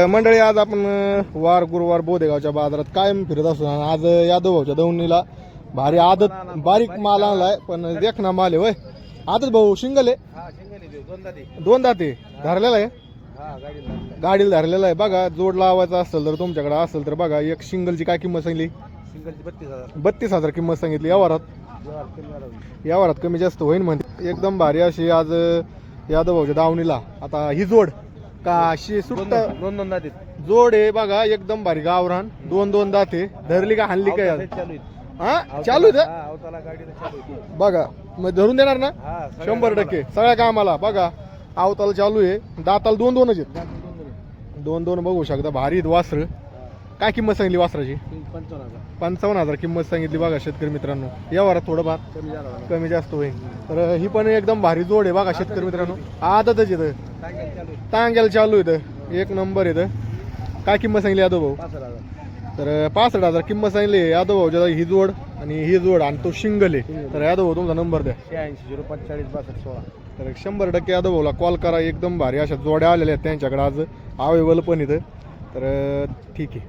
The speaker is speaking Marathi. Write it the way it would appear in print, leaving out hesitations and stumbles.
मंडळी आज आपण वार गुरुवार बोदेगावच्या बाजारात कायम फिरत असतो. आज यादव भाऊच्या दौंडीला भारी आदत बारीक माल आणलाय, पण देखना माल आहे. वय आदत भाऊ शिंगल आहे, दोन दाते धरलेला आहे, गाडीला धरलेला आहे. बघा जोड लावायचा असेल तर तुमच्याकडे असेल तर बघा. एक सिंगलची काय किंमत सांगली? 32,000 किंमत सांगितली. यावरात कमी जास्त होईल म्हणते. एकदम भारी अशी आज यादव भाऊच्या दावणीला. आता ही जोड का अशी सुट्ट दोन दाते जोड आहे बघा, एकदम भारी गावरान. दोन दाते धरली का हाणली काय? हा चालू आहे बघा. मग धरून देणार ना 100% सगळ्या कामाला. बघा आवताला चालू आहे, दाताला दोनच आहेत. दोन बघू शकता. भारी वासर. काय किंमत सांगितली वासराची? 55,000 किंमत सांगितली. बघा शेतकरी मित्रांनो, यावर थोडंफार कमी जास्त होईल. तर ही पण एकदम भारी जोड आहे बघा शेतकरी मित्रांनो. आदतच येतं, टांग्याला चालू येतं, एक नंबर येतं. काय किंमत सांगितली यादव भाऊ? तर 65,000 किंमत सांगितली यादव भाऊच्या. ही जोड आणि ही जोड आणि तो शिंगल आहे. तर यादव भाऊ तुमचा नंबर द्या. 86 तर 100% यादव भाऊला कॉल करा. एकदम भारी अशा जोड्या आलेल्या आहेत त्यांच्याकडे आज, अवेलेबल पण इथं. तर ठीक आहे.